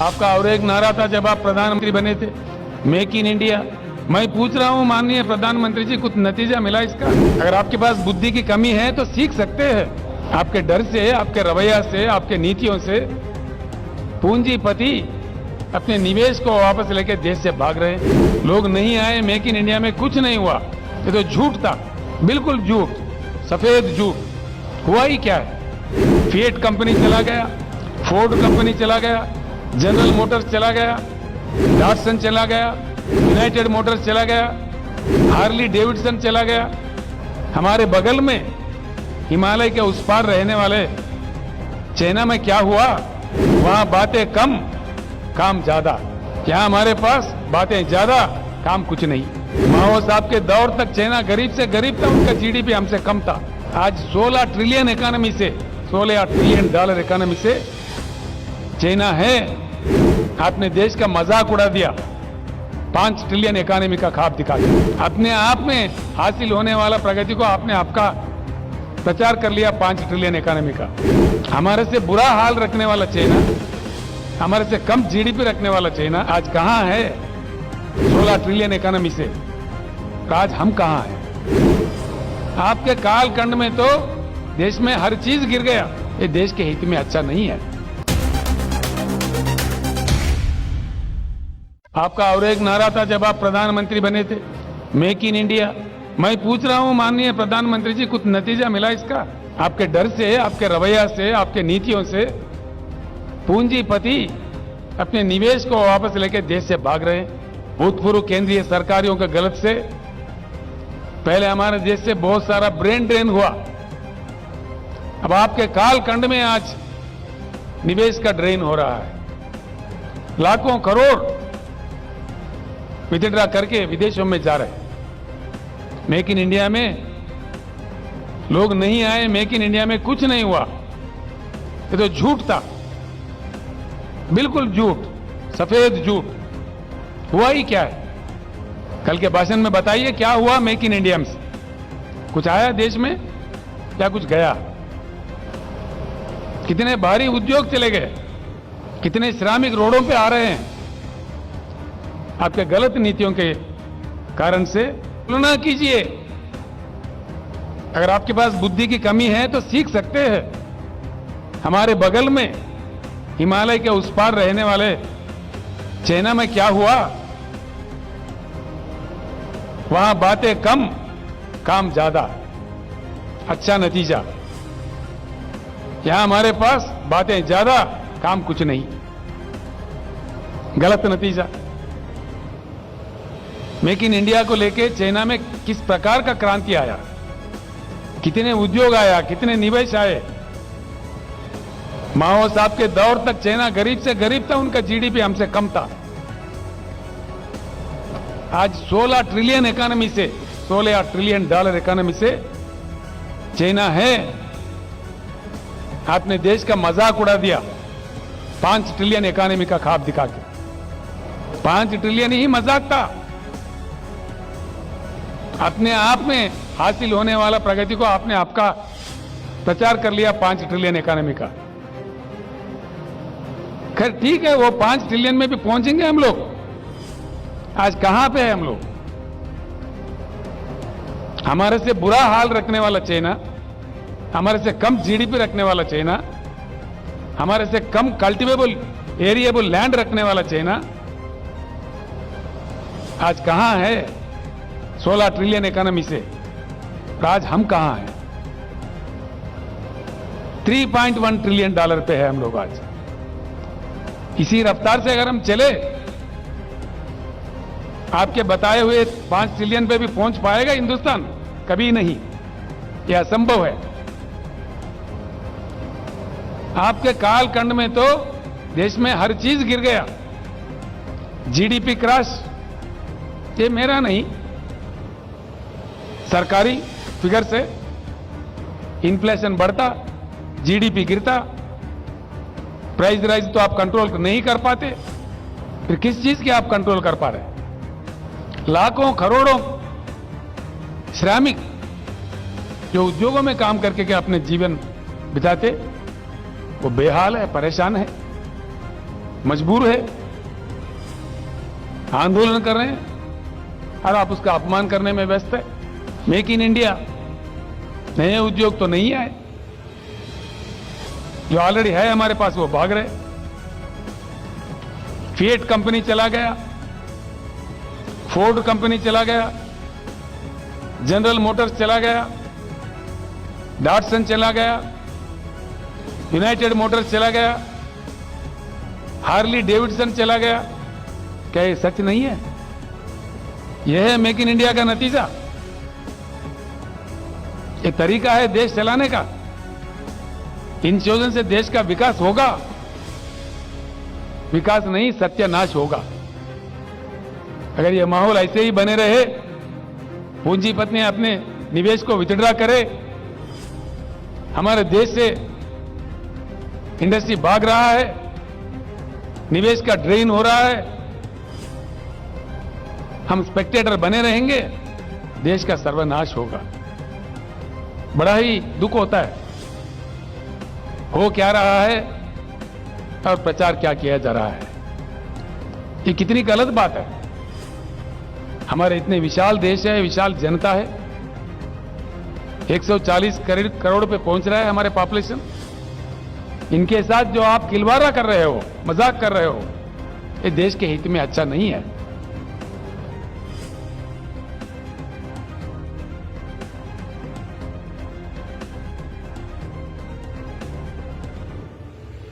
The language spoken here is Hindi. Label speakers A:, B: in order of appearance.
A: आपका और एक नारा था जब आप प्रधानमंत्री बने थे, मेक इन इंडिया। मैं पूछ रहा हूं माननीय प्रधानमंत्री जी, कुछ नतीजा मिला इसका? अगर आपके पास बुद्धि की कमी है तो सीख सकते हैं। आपके डर से, आपके रवैया से, आपके नीतियों से पूंजीपति अपने निवेश को वापस लेके देश से भाग रहे हैं। लोग नहीं आए, मेक इन इंडिया में कुछ नहीं हुआ, ये तो झूठ था, बिल्कुल झूठ, सफेद झूठ। हुआ ही क्या है? फिएट कंपनी चला गया, फोर्ड कंपनी चला गया, जनरल मोटर्स चला गया, डॉटसन चला गया, यूनाइटेड मोटर्स चला गया, हार्ली डेविडसन चला गया। हमारे बगल में हिमालय के उस पार रहने वाले चाइना में क्या हुआ? वहां बातें कम, काम ज्यादा। यहाँ हमारे पास बातें ज्यादा, काम कुछ नहीं। माओ साहब के दौर तक चाइना गरीब से गरीब था, उनका जीडीपी हमसे कम था। आज 16 ट्रिलियन इकोनॉमी से, 16 ट्रिलियन डॉलर इकोनॉमी से चाइना है। आपने देश का मजाक उड़ा दिया 5 ट्रिलियन इकोनॉमी का ख्वाब दिखा दिया। अपने आप में हासिल होने वाला प्रगति को आपने आपका प्रचार कर लिया 5 ट्रिलियन इकोनॉमी का। हमारे से बुरा हाल रखने वाला चाइना, हमारे से कम जीडीपी रखने वाला चाइना आज कहां है? 16 ट्रिलियन इकोनॉमी से आज हम कहां हैं? आपके कालखंड में तो देश में हर चीज गिर गया। ये देश के हित में अच्छा नहीं है। आपका और एक नारा था जब आप प्रधानमंत्री बने थे, मेक इन इंडिया। मैं पूछ रहा हूं माननीय प्रधानमंत्री जी, कुछ नतीजा मिला इसका? आपके डर से, आपके रवैया से, आपके नीतियों से पूंजीपति अपने निवेश को वापस लेके देश से भाग रहे हैं। भूतपूर्व केंद्रीय सरकारों के गलत से पहले हमारे देश से बहुत सारा ब्रेन ड्रेन हुआ। अब आपके कालखंड में आज निवेश का ड्रेन हो रहा है। लाखों करोड़ विथड्रा करके विदेशों में जा रहे हैं। मेक इन इंडिया में लोग नहीं आए, मेक इन इंडिया में कुछ नहीं हुआ, ये तो झूठ था, बिल्कुल झूठ, सफेद झूठ। हुआ ही क्या है? कल के भाषण में बताइए क्या हुआ मेक इन इंडिया में? कुछ आया देश में? क्या कुछ गया? कितने भारी उद्योग चले गए? कितने श्रमिक रोडों पे आ रहे हैं? आपके गलत नीतियों के कारण से तुलना कीजिए। अगर आपके पास बुद्धि की कमी है तो सीख सकते हैं। हमारे बगल में हिमालय के उस पार रहने वाले चाइना में क्या हुआ? वहां बातें कम, काम ज्यादा, अच्छा नतीजा। यहां हमारे पास बातें ज्यादा, काम कुछ नहीं, गलत नतीजा। मेक इन इंडिया को लेके चाइना में किस प्रकार का क्रांति आया, कितने उद्योग आया, कितने निवेश आए। माओ साहब के दौर तक चाइना गरीब से गरीब था, उनका जीडीपी हमसे कम था। आज 16 ट्रिलियन इकोनॉमी से, 16 ट्रिलियन डॉलर इकोनॉमी से चाइना है। आपने देश का मजाक उड़ा दिया 5 ट्रिलियन इकोनॉमी का ख्वाब दिखा के। 5 ट्रिलियन ही मजाक था। अपने आप में हासिल होने वाला प्रगति को आपने आपका प्रचार कर लिया 5 ट्रिलियन इकोनॉमी का। खैर ठीक है, वो 5 ट्रिलियन में भी पहुंचेंगे हम लोग। आज कहां पे है हम लोग? हमारे से बुरा हाल रखने वाला चाइना, हमारे से कम जीडीपी रखने वाला चाइना, हमारे से कम कल्टिवेबल एरिएबल लैंड रखने वाला चाइना आज कहां है? 16 ट्रिलियन इकोनॉमी से आज हम कहां हैं? 3.1 ट्रिलियन डॉलर पे है हम लोग आज। इसी रफ्तार से अगर हम चले, आपके बताए हुए 5 ट्रिलियन पे भी पहुंच पाएगा हिंदुस्तान? कभी नहीं, यह असंभव है। आपके कालखंड में तो देश में हर चीज गिर गया। जीडीपी क्रैश, ये मेरा नहीं, सरकारी फिगर से इन्फ्लेशन बढ़ता, जीडीपी गिरता, प्राइस राइज तो आप कंट्रोल नहीं कर पाते, फिर किस चीज की आप कंट्रोल कर पा रहे? लाखों करोड़ों श्रमिक जो उद्योगों में काम करके के अपने जीवन बिताते, वो बेहाल है, परेशान है। मजबूर है, आंदोलन कर रहे हैं और आप उसका अपमान करने में व्यस्त है। मेक इन इंडिया, नए उद्योग तो नहीं आए, जो ऑलरेडी है हमारे पास वो भाग रहे। फिएट कंपनी चला गया, फोर्ड कंपनी चला गया, जनरल मोटर्स चला गया, डॉटसन चला गया, यूनाइटेड मोटर्स चला गया, हार्ली डेविडसन चला गया। क्या ये सच नहीं है? यह है मेक इन इंडिया का नतीजा। एक तरीका है देश चलाने का। इन चीजों से देश का विकास होगा, विकास नहीं सत्यानाश होगा। अगर यह माहौल ऐसे ही बने रहे, पूंजीपति ने अपने निवेश को विथड्रा करे, हमारे देश से इंडस्ट्री भाग रहा है, निवेश का ड्रेन हो रहा है, हम स्पेक्टेटर बने रहेंगे, देश का सर्वनाश होगा। बड़ा ही दुख होता है। हो क्या रहा है और प्रचार क्या किया जा रहा है, ये कितनी गलत बात है। हमारे इतने विशाल देश है, विशाल जनता है, 140 करोड़ पे पहुंच रहा है हमारे पॉपुलेशन। इनके साथ जो आप खिलवाड़ा कर रहे हो, मजाक कर रहे हो, ये देश के हित में अच्छा नहीं है।